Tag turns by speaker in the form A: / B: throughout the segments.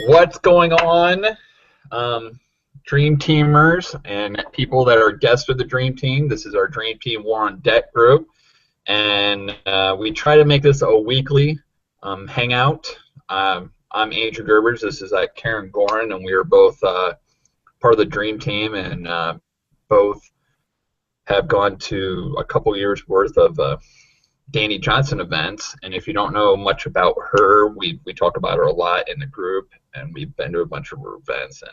A: What's going on, Dream Teamers and people that are guests of the Dream Team? This is our Dream Team War on Debt group, and we try to make this a weekly hangout. I'm Andrew Gerbers. This is Karen Gorin, and we are both part of the Dream Team, and both have gone to a couple years worth of Danny Johnson events. And if you don't know much about her, we talk about her a lot in the group, and we've been to a bunch of her events, and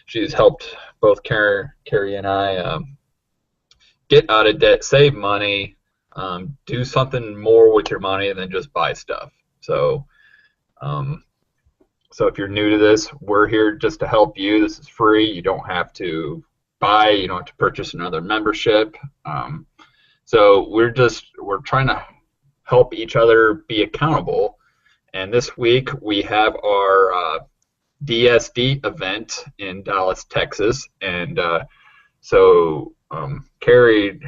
A: she's helped both Carrie and I get out of debt, save money, do something more with your money than just buy stuff. So if you're new to this, we're here just to help you. This is free. You don't have to buy. You don't have to purchase another membership. So we're trying to help each other be accountable. And this week we have our DSD event in Dallas, Texas. And so Carrie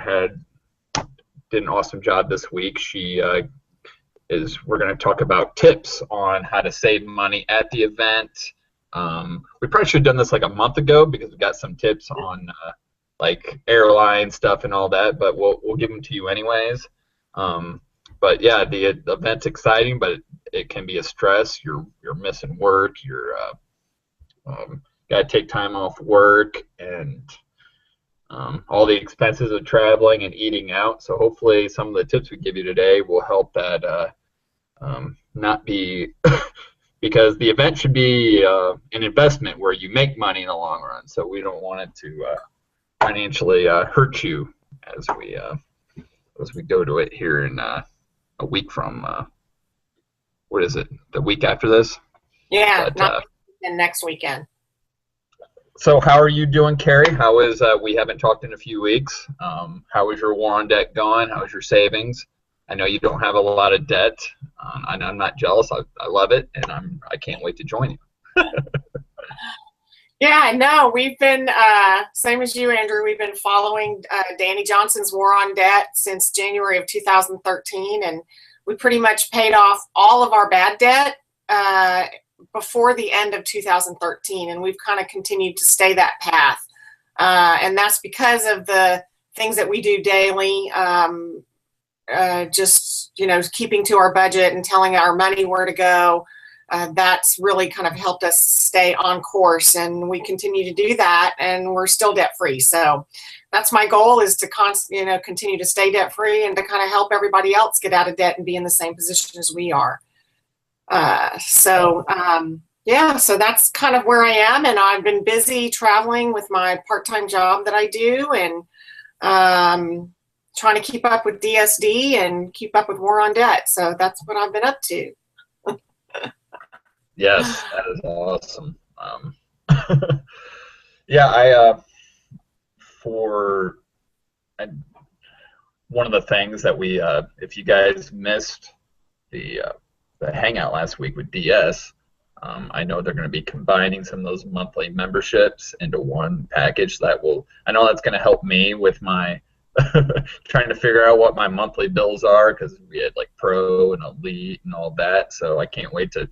A: did an awesome job this week. We're going to talk about tips on how to save money at the event. We probably should have done this like a month ago because we got some tips on like airline stuff and all that, but we'll give them to you anyways. But yeah, the event's exciting, but it can be a stress. You're missing work. You're got to take time off work, and all the expenses of traveling and eating out. So hopefully some of the tips we give you today will help that not be because the event should be an investment where you make money in the long run. So we don't want it to financially hurt you as we go to it here in a week from what is it? The week after this?
B: Yeah, not next weekend.
A: So how are you doing, Carrie? How is we haven't talked in a few weeks. How is your war on debt going? How is your savings? I know you don't have a lot of debt. I'm not jealous. I love it, and I can't wait to join you.
B: Yeah, no, we've been, same as you, Andrew, we've been following Danny Johnson's War on Debt since January of 2013, and we pretty much paid off all of our bad debt before the end of 2013, and we've kind of continued to stay that path. And that's because of the things that we do daily, just, keeping to our budget and telling our money where to go. That's really kind of helped us stay on course, and we continue to do that, and we're still debt free. So that's my goal, is to continue to stay debt free and to kind of help everybody else get out of debt and be in the same position as we are. So that's kind of where I am, and I've been busy traveling with my part-time job that I do, and trying to keep up with DSD and keep up with War on Debt. So that's what I've been up to.
A: Yes, that is awesome. Yeah, one of the things that we, if you guys missed the hangout last week with DS, I know they're going to be combining some of those monthly memberships into one package I know that's going to help me with my trying to figure out what my monthly bills are, because we had like Pro and Elite and all that. So I can't wait to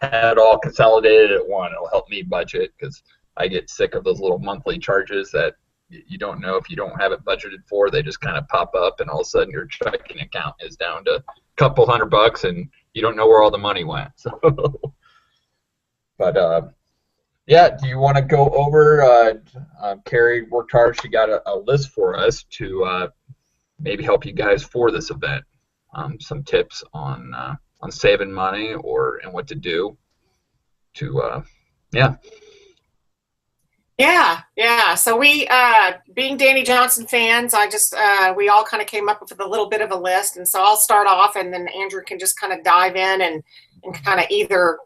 A: have it all consolidated at one. It'll help me budget, because I get sick of those little monthly charges that you don't know if you don't have it budgeted for. They just kind of pop up, and all of a sudden your checking account is down to a couple $100 and you don't know where all the money went. So, but yeah, do you want to go over, Carrie worked hard, she got a list for us to maybe help you guys for this event, some tips on saving money and what to do to, yeah.
B: Yeah. So we, being Danny Johnson fans, we all kind of came up with a little bit of a list. And so I'll start off, and then Andrew can just kind of dive in and kind of either,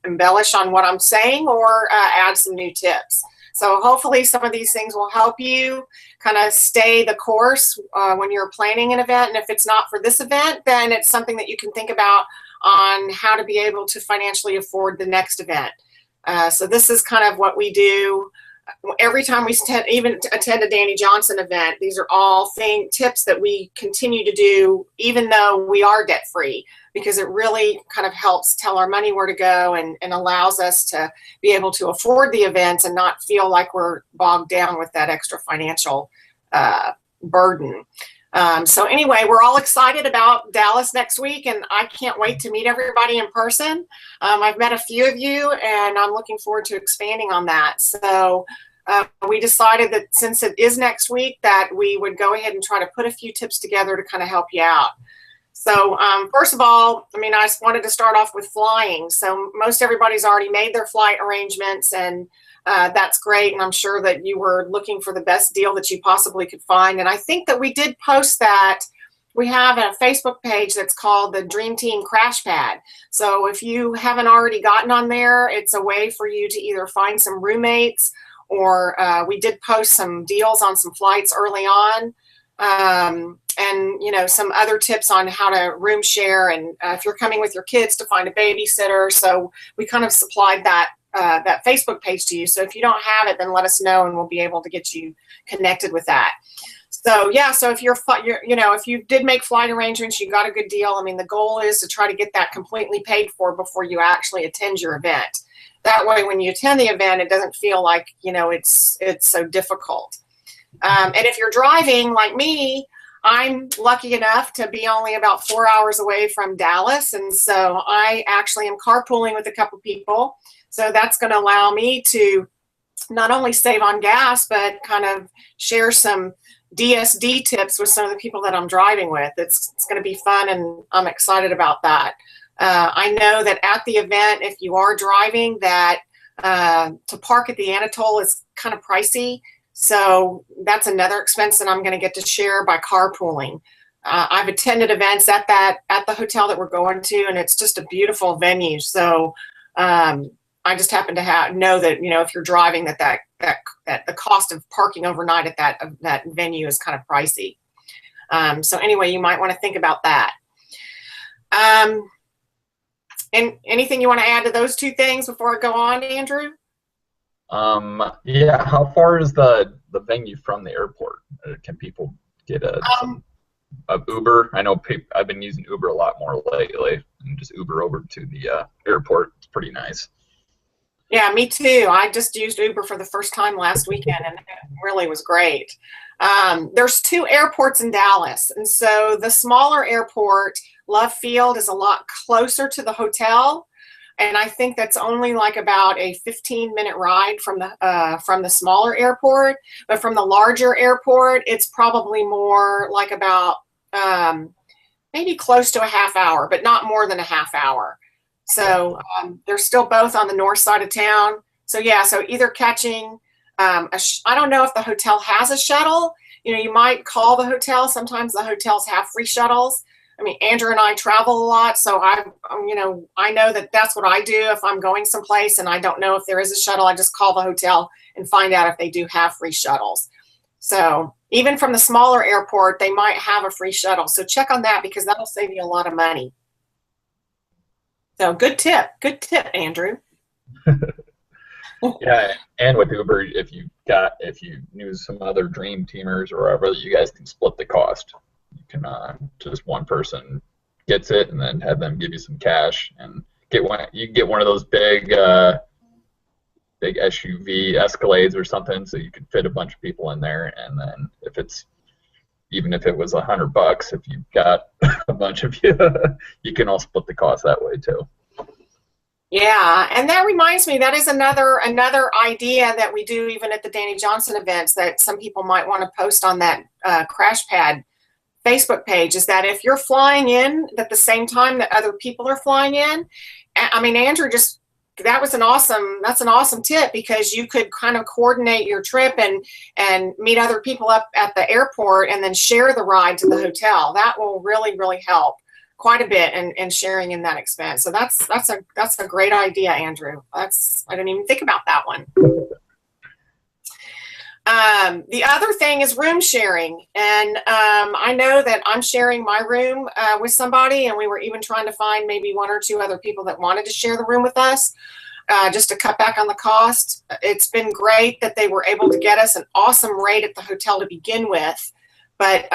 B: embellish on what I'm saying or add some new tips. So hopefully some of these things will help you kind of stay the course when you're planning an event. And if it's not for this event, then it's something that you can think about on how to be able to financially afford the next event. So this is kind of what we do every time we even attend a Danny Johnson event. These are all tips that we continue to do even though we are debt free. because it really kind of helps tell our money where to go and allows us to be able to afford the events and not feel like we're bogged down with that extra financial burden. So anyway, we're all excited about Dallas next week, and I can't wait to meet everybody in person. I've met a few of you, and I'm looking forward to expanding on that. So we decided that since it is next week, that we would go ahead and try to put a few tips together to kind of help you out. So first of all, I mean, I wanted to start off with flying. So most everybody's already made their flight arrangements, and that's great. And I'm sure that you were looking for the best deal that you possibly could find. And I think that we did post that. We have a Facebook page that's called the DreamTeam Crash Pad. So if you haven't already gotten on there, it's a way for you to either find some roommates, or we did post some deals on some flights early on. And, you know, some other tips on how to room share, and if you're coming with your kids, to find a babysitter. So we kind of supplied that that Facebook page to you. So if you don't have it, then let us know, and we'll be able to get you connected with that. So yeah, so if you're you know, if you did make flight arrangements, you got a good deal. I mean, the goal is to try to get that completely paid for before you actually attend your event. That way, when you attend the event, it doesn't feel like, you know, it's so difficult. And if you're driving like me, I'm lucky enough to be only about 4 hours away from Dallas. And so I actually am carpooling with a couple people. So that's going to allow me to not only save on gas, but kind of share some DSD tips with some of the people that I'm driving with. It's going to be fun, and I'm excited about that. I know that at the event, if you are driving, that to park at the Anatole is kind of pricey. So that's another expense that I'm going to get to share by carpooling. I've attended events at the hotel that we're going to, and it's just a beautiful venue. So I just happen to know that, you know, if you're driving, that the cost of parking overnight at that venue is kind of pricey. So anyway, you might want to think about that. And anything you want to add to those two things before I go on, Andrew?
A: Yeah, how far is the venue from the airport? Can people get a Uber? I know I've been using Uber a lot more lately, and just Uber over to the airport. It's pretty nice.
B: Yeah, me too. I just used Uber for the first time last weekend, and it really was great. There's 2 airports in Dallas, and so the smaller airport, Love Field, is a lot closer to the hotel. And I think that's only like about a 15-minute ride from the smaller airport. But from the larger airport, it's probably more like about maybe close to a half hour, but not more than a half hour. So they're still both on the north side of town. So yeah, so either catching, I don't know if the hotel has a shuttle. You know, you might call the hotel. Sometimes the hotels have free shuttles. I mean, Andrew and I travel a lot, so I know that that's what I do if I'm going someplace and I don't know if there is a shuttle. I just call the hotel and find out if they do have free shuttles. So even from the smaller airport, they might have a free shuttle. So check on that, because that'll save you a lot of money. So good tip, Andrew.
A: Yeah, and with Uber, if you knew some other dream teamers or whatever, you guys can split the cost. You can just one person gets it, and then have them give you some cash, and get one. You can get one of those big SUV Escalades or something, so you can fit a bunch of people in there. And then even if it was $100, if you've got a bunch of you, you can all split the cost that way too.
B: Yeah, and that reminds me, that is another idea that we do even at the Danny Johnson events, that some people might want to post on that Crash Pad Facebook page, is that if you're flying in at the same time that other people are flying in, I mean, Andrew, that's an awesome tip, because you could kind of coordinate your trip and meet other people up at the airport and then share the ride to the hotel. That will really, really help quite a bit in sharing in that expense. So that's a great idea, Andrew. I didn't even think about that one. The other thing is room sharing, and I know that I'm sharing my room with somebody, and we were even trying to find maybe 1 or 2 other people that wanted to share the room with us, just to cut back on the cost. It's been great that they were able to get us an awesome rate at the hotel to begin with, but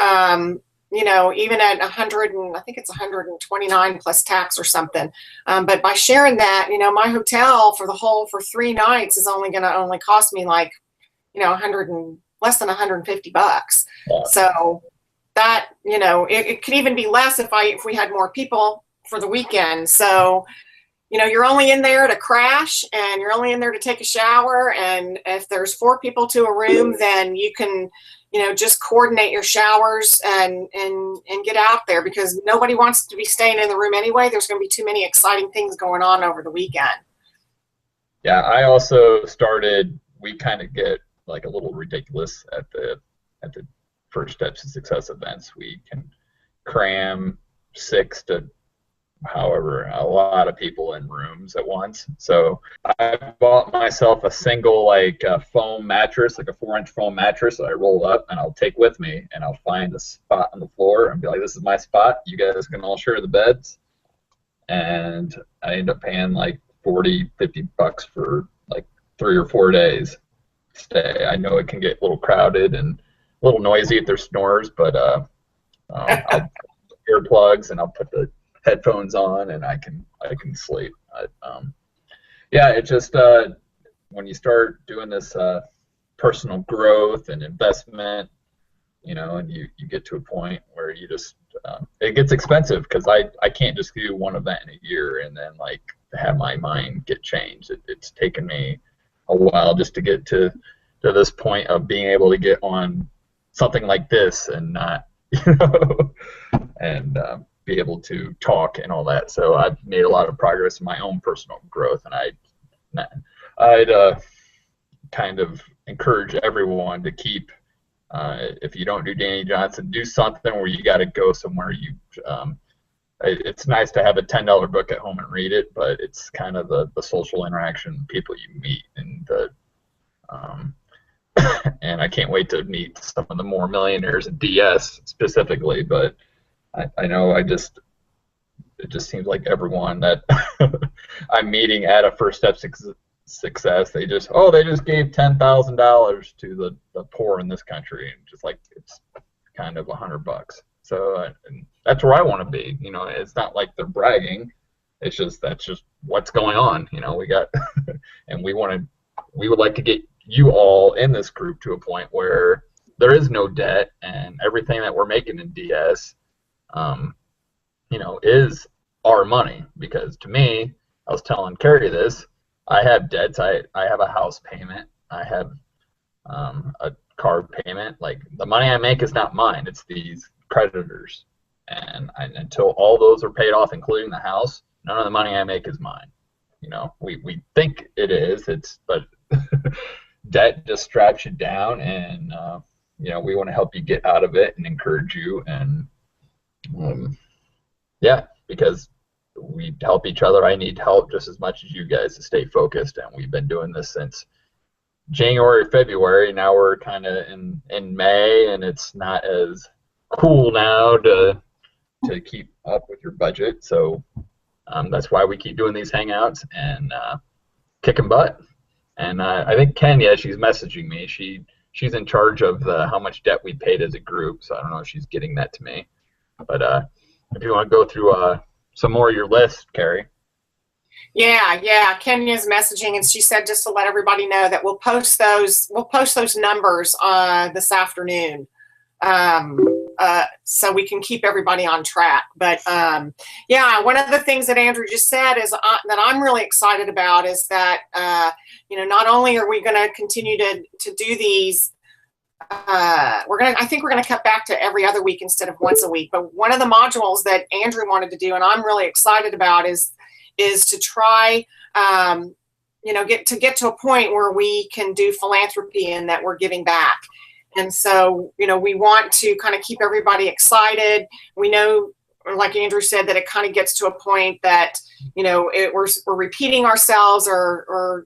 B: even at 100 and I think it's 129 plus tax or something. But by sharing that, my hotel for 3 nights is only going to cost me like, 100 and less than $150.
A: Yeah.
B: So that, it could even be less if we had more people for the weekend. So, you're only in there to crash, and you're only in there to take a shower. And if there's 4 people to a room, then you can, just coordinate your showers and get out there, because nobody wants to be staying in the room anyway. There's going to be too many exciting things going on over the weekend.
A: Yeah, I also started, we kind of get like a little ridiculous at the First Steps to Success events. We can cram 6 to however a lot of people in rooms at once. So I bought myself a single foam mattress, like a 4-inch foam mattress that I roll up and I'll take with me, and I'll find a spot on the floor and be like, this is my spot, you guys can all share the beds. And I end up paying like $40-50 for like 3 or 4 days stay. I know it can get a little crowded and a little noisy if there's snores, but I'll put earplugs and I'll put the headphones on and I can sleep. Yeah, it just when you start doing this personal growth and investment, and you get to a point where you just it gets expensive, because I can't just do one event in a year and then like have my mind get changed. It's taken me a while just to get to this point of being able to get on something like this and not and be able to talk and all that. So I've made a lot of progress in my own personal growth, and I'd kind of encourage everyone to keep, if you don't do Danny Johnson, do something where you got to go somewhere. It's nice to have a $10 book at home and read it, but it's kind of the social interaction, people you meet, and and I can't wait to meet some of the more millionaires in DS specifically, but I know it just seems like everyone that I'm meeting at a First Step Success, they just gave $10,000 to the poor in this country, and just like it's kind of $100. So and that's where I want to be. It's not like they're bragging. It's just that's just what's going on. We got and we would like to get you all in this group to a point where there is no debt, and everything that we're making in DS is our money. Because to me, I was telling Carrie this, I have debts. I have a house payment. I have a car payment. Like, the money I make is not mine. It's these creditors. And until all those are paid off, including the house, none of the money I make is mine. We think it is. But debt just straps you down, and we want to help you get out of it and encourage you. And because we help each other. I need help just as much as you guys to stay focused, and we've been doing this since January, February. Now we're kind of in May, and it's not as cool now to keep up with your budget. So that's why we keep doing these hangouts and kicking butt. And I think Kenya, she's messaging me. She's in charge of how much debt we paid as a group. So I don't know if she's getting that to me. But if you want to go through some more of your list, Carrie.
B: Yeah. Kenya's messaging, and she said just to let everybody know that we'll post those numbers this afternoon, so we can keep everybody on track. But one of the things that Andrew just said is that I'm really excited about is that not only are we going to continue to do these. I think we're gonna cut back to every other week instead of once a week. But one of the modules that Andrew wanted to do, and I'm really excited about, is to try get to a point where we can do philanthropy and that we're giving back. And so we want to kind of keep everybody excited. We know, like Andrew said, that it kind of gets to a point that we're repeating ourselves or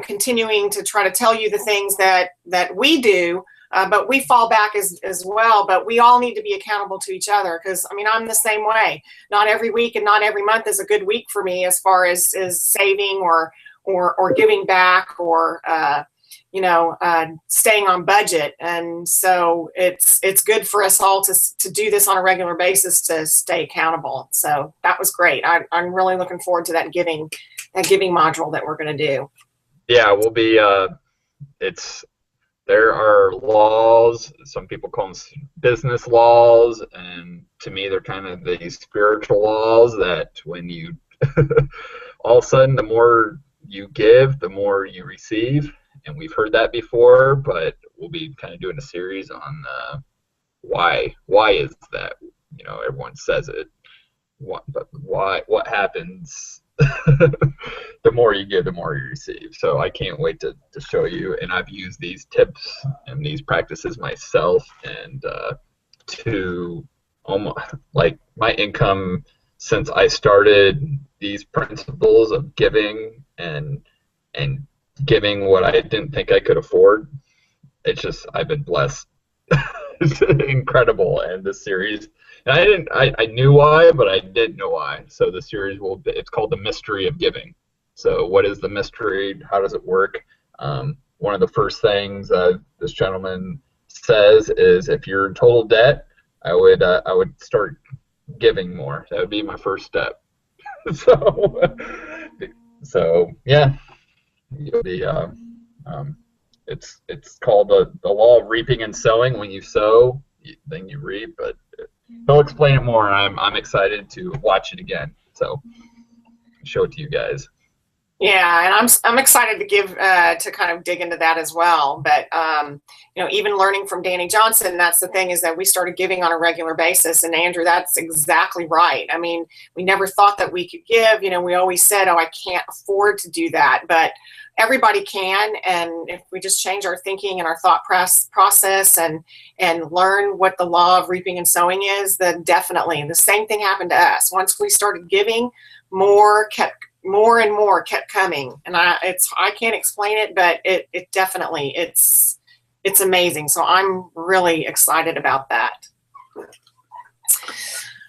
B: continuing to try to tell you the things that we do, but we fall back as well. But we all need to be accountable to each other, because I'm the same way. Not every week and not every month is a good week for me as far as saving or giving back or staying on budget. And so it's good for us all to do this on a regular basis to stay accountable. So that was great. I'm really looking forward to that giving module that we're going to do.
A: Yeah, we'll be. There are laws. Some people call them business laws, and to me, they're kind of these spiritual laws that when you all of a sudden, the more you give, the more you receive. And we've heard that before, but we'll be kind of doing a series on why is that? Everyone says it, but why? What happens? The more you give, the more you receive. So I can't wait to show you. And I've used these tips and these practices myself, and to almost like my income since I started these principles of giving and giving what I didn't think I could afford. It's just I've been blessed. It's incredible. And this series, and I knew why, but I didn't know why. So the series it's called The Mystery of Giving. So what is the mystery? How does it work? One of the first things this gentleman says is, if you're in total debt, I would start giving more. That would be my first step. So yeah, you'll be. It's called the law of reaping and sowing. When you sow, then you reap. But he'll explain it more. I'm excited to watch it again. So show it to you guys.
B: Yeah, and I'm excited to give to kind of dig into that as well. But even learning from Danny Johnson, that's the thing, is that we started giving on a regular basis. And Andrew, that's exactly right. I mean, we never thought that we could give. We always said, "Oh, I can't afford to do that," but everybody can. And if we just change our thinking and our thought process and learn what the law of reaping and sowing is, then definitely the same thing happened to us. Once we started giving, more and more kept coming. And I can't explain it, but it definitely, it's amazing. So I'm really excited about that.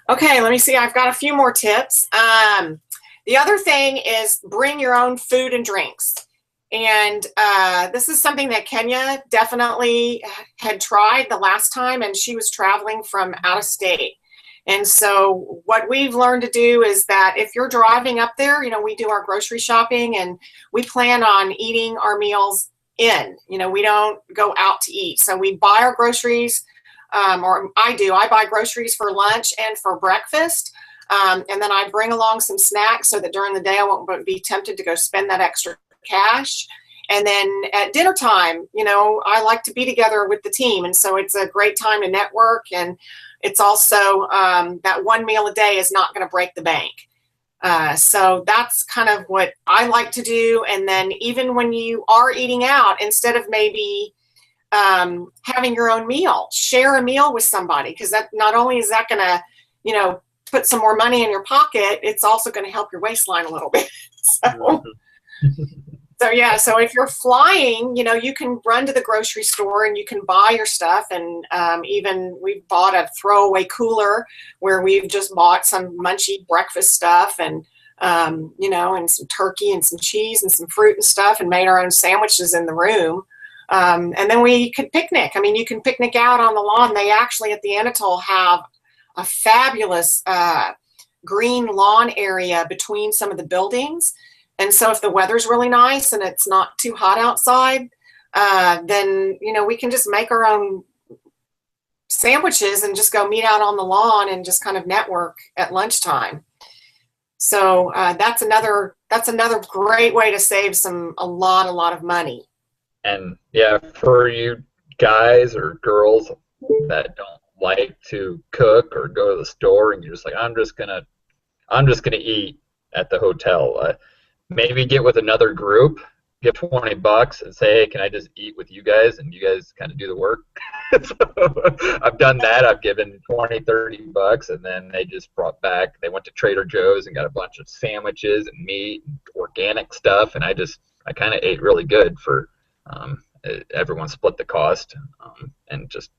B: Okay, let me see. I've got a few more tips. The other thing is bring your own food and drinks. And this is something that Kenya definitely had tried the last time, and she was traveling from out of state. And so what we've learned to do is that if you're driving up there, we do our grocery shopping, and we plan on eating our meals in. We don't go out to eat. So we buy our groceries, or I buy groceries for lunch and for breakfast. And then I bring along some snacks so that during the day I won't be tempted to go spend that extra cash. And then at dinner time, I like to be together with the team. And so it's a great time to network. And it's also that one meal a day is not going to break the bank. So that's kind of what I like to do. And then even when you are eating out, instead of maybe having your own meal, share a meal with somebody, because that not only is that going to, put some more money in your pocket, it's also going to help your waistline a little bit. So if you're flying, you can run to the grocery store and you can buy your stuff. And even we've bought a throwaway cooler where we've just bought some munchy breakfast stuff and, and some turkey and some cheese and some fruit and stuff, and made our own sandwiches in the room. And then we could picnic. I mean, you can picnic out on the lawn. They actually at the Anatole have a fabulous green lawn area between some of the buildings. And so if the weather's really nice and it's not too hot outside, then, we can just make our own sandwiches and just go meet out on the lawn and just kind of network at lunchtime. So that's another great way to save a lot of money. And
A: yeah, for you guys or girls that don't like to cook or go to the store, and you're just like, I'm just gonna eat at the hotel. Maybe get with another group, give $20 and say, hey, can I just eat with you guys, and you guys kind of do the work. So I've done that. I've given $20-$30, and then they just brought back, they went to Trader Joe's and got a bunch of sandwiches and meat and organic stuff, and I kind of ate really good for everyone split the cost, and just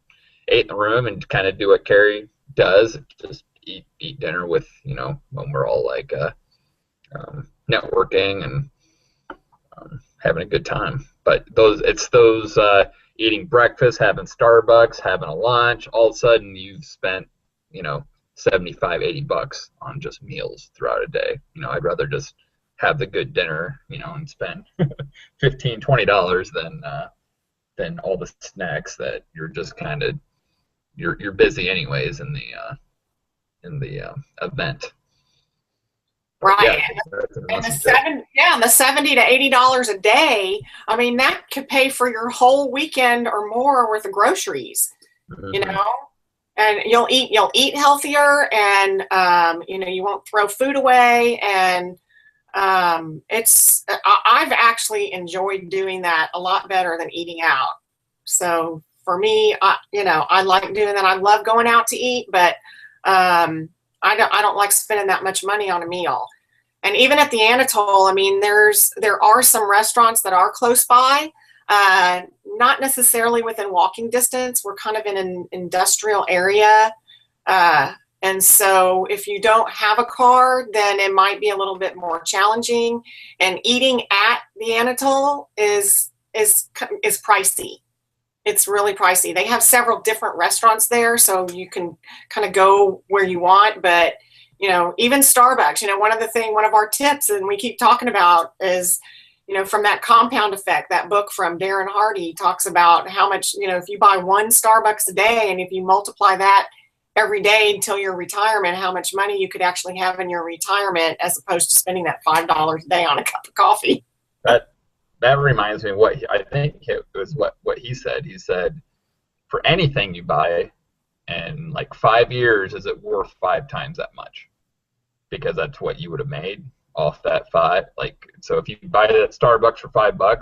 A: ate in the room and kind of do what Carrie does, just eat dinner with, when we're all like networking and having a good time. But it's those eating breakfast, having Starbucks, having a lunch. All of a sudden, you've spent, 75, $80 on just meals throughout a day. I'd rather just have the good dinner, and spend $15, $20 than all the snacks that you're just kind of you're busy anyways in the event.
B: Right.
A: Yeah, that's an
B: And
A: awesome tip.
B: the $70 to $80 a day, I mean, that could pay for your whole weekend or more worth of groceries, you
A: Mm-hmm.
B: know, and you'll eat healthier, and you won't throw food away. And I've actually enjoyed doing that a lot better than eating out. So for me, I like doing that. I love going out to eat, but I don't like spending that much money on a meal. And even at the Anatole, I mean, there are some restaurants that are close by, not necessarily within walking distance. We're kind of in an industrial area. And so if you don't have a car, then it might be a little bit more challenging. And eating at the Anatole is pricey. It's really pricey. They have several different restaurants there, so you can kind of go where you want. But, even Starbucks, one of our tips, and we keep talking about, is, from that compound effect, that book from Darren Hardy talks about how much, if you buy one Starbucks a day, and if you multiply that every day until your retirement, how much money you could actually have in your retirement, as opposed to spending that $5 a day on a cup of coffee.
A: That reminds me of I think it was what he said. He said, for anything you buy in like 5 years, is it worth 5 times that much? Because that's what you would have made off that 5. Like, so if you buy that Starbucks for $5,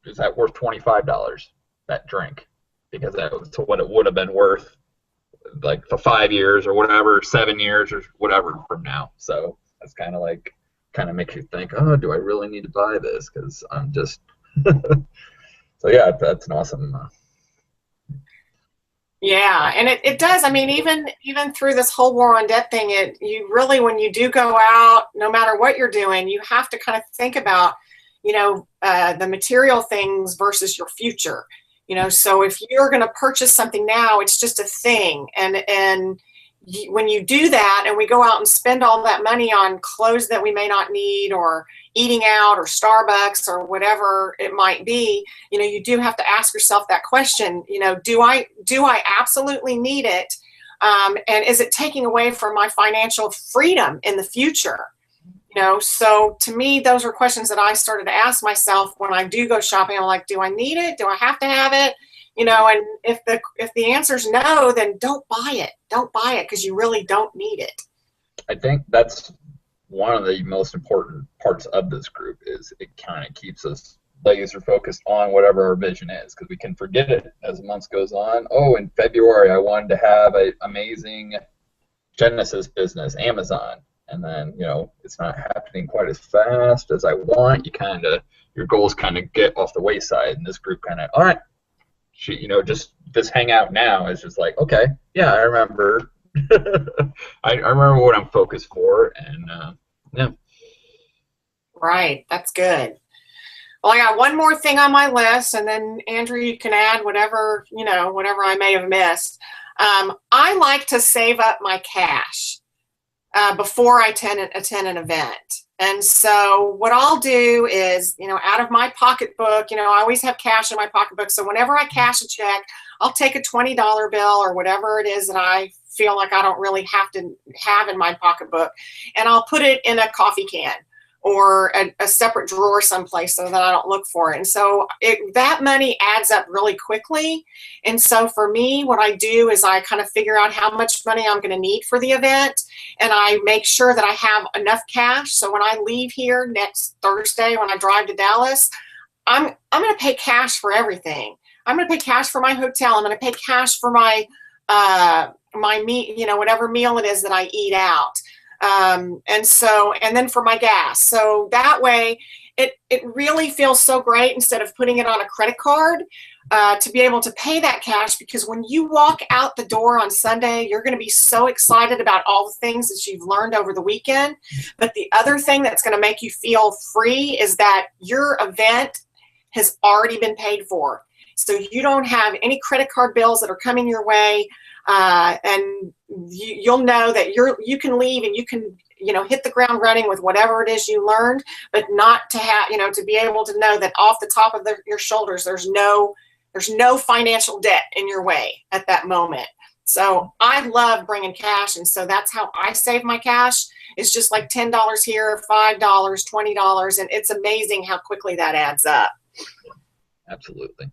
A: is that worth $25, that drink? Because that was what it would have been worth, like, for 5 years or whatever, 7 years or whatever from now. So that's kind of makes you think, oh, do I really need to buy this? Because I'm just so yeah, that's an awesome.
B: Yeah, and it does. I mean, even through this whole war on debt thing, you really, when you do go out, no matter what you're doing, you have to kind of think about, the material things versus your future. So if you're going to purchase something now, it's just a thing, and when you do that, and we go out and spend all that money on clothes that we may not need, or eating out, or Starbucks, or whatever it might be, you do have to ask yourself that question, do I absolutely need it? And is it taking away from my financial freedom in the future? So to me, those are questions that I started to ask myself when I do go shopping. I'm like, do I need it? Do I have to have it? And if the answer is no, then don't buy it. Don't buy it, because you really don't need it.
A: I think that's one of the most important parts of this group, is it kind of keeps us laser focused on whatever our vision is, because we can forget it as months goes on. Oh, in February I wanted to have an amazing Genesis business, Amazon, and then it's not happening quite as fast as I want. Your goals kind of get off the wayside, and this group kind of, all right, just this hangout now is just like, okay, yeah, I remember. I remember what I'm focused for, and yeah.
B: Right, that's good. Well, I got one more thing on my list, and then Andrew, you can add whatever I may have missed. I like to save up my cash before I attend an event. And so what I'll do is, out of my pocketbook, I always have cash in my pocketbook. So whenever I cash a check, I'll take a $20 bill or whatever it is that I feel like I don't really have to have in my pocketbook, and I'll put it in a coffee can or a separate drawer someplace so that I don't look for it. And so that money adds up really quickly. And so for me, what I do is I kind of figure out how much money I'm going to need for the event, and I make sure that I have enough cash. So when I leave here next Thursday, when I drive to Dallas, I'm going to pay cash for everything. I'm going to pay cash for my hotel. I'm going to pay cash for my meat, whatever meal it is that I eat out. And then for my gas. So that way it really feels so great, instead of putting it on a credit card, to be able to pay that cash, because when you walk out the door on Sunday, you're going to be so excited about all the things that you've learned over the weekend. But the other thing that's going to make you feel free is that your event has already been paid for. So you don't have any credit card bills that are coming your way, and you'll know that you can leave and you can, you know, hit the ground running with whatever it is you learned, but not to have, you know, to be able to know that off the top of your shoulders, there's no financial debt in your way at that moment. So I love bringing cash, and so that's how I save my cash. It's just like $10 here, $5, $20, and it's amazing how quickly that adds up.
A: Absolutely.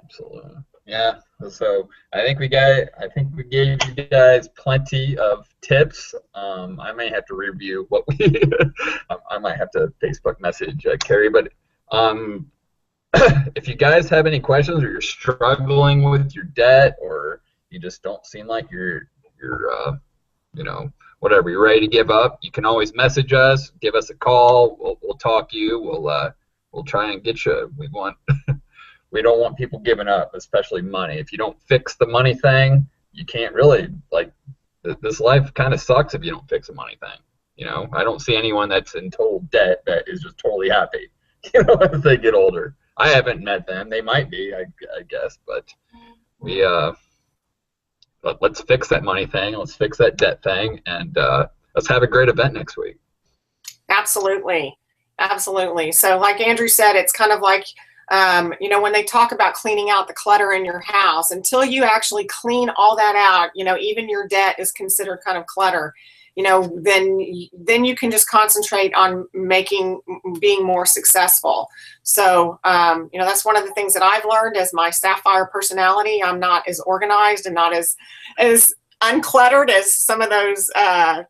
A: Absolutely. Yeah. So I think we gave you guys plenty of tips. I may have to review what we I might have to Facebook message Carrie, but if you guys have any questions, or you're struggling with your debt, or you just don't seem like you're you know, whatever, you're ready to give up, you can always message us, give us a call. We'll talk to you. We'll try and get you. We don't want people giving up, especially money. If you don't fix the money thing, you can't really, like, this life kind of sucks if you don't fix a money thing. You know, I don't see anyone that's in total debt that is just totally happy, you know, as they get older. I haven't met them. They might be, I guess, but let's fix that money thing. Let's fix that debt thing, and let's have a great event next week.
B: Absolutely. Absolutely. So like Andrew said, it's kind of like, you know, when they talk about cleaning out the clutter in your house, until you actually clean all that out, you know, even your debt is considered kind of clutter, you know, then you can just concentrate on being more successful. So, you know, that's one of the things that I've learned as my Sapphire personality. I'm not as organized and not as uncluttered as some of those,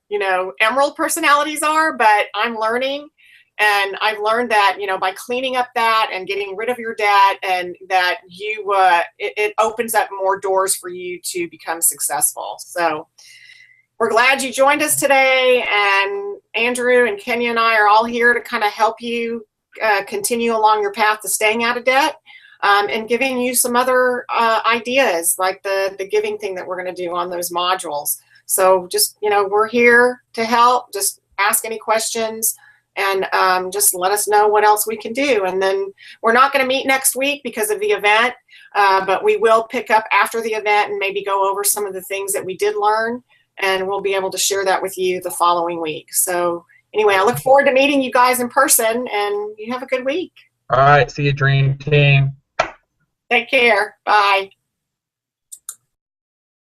B: you know, Emerald personalities are, but I'm learning. And I've learned that, you know, by cleaning up that and getting rid of your debt, and that it opens up more doors for you to become successful. So we're glad you joined us today. And Andrew and Kenya and I are all here to kind of help you continue along your path to staying out of debt, and giving you some other ideas, like the giving thing that we're going to do on those modules. So just, you know, we're here to help. Just ask any questions. And just let us know what else we can do. And then we're not going to meet next week because of the event, but we will pick up after the event and maybe go over some of the things that we did learn, and we'll be able to share that with you the following week. So anyway, I look forward to meeting you guys in person, and you have a good week.
A: All right. See you, Dream Team.
B: Take care. Bye.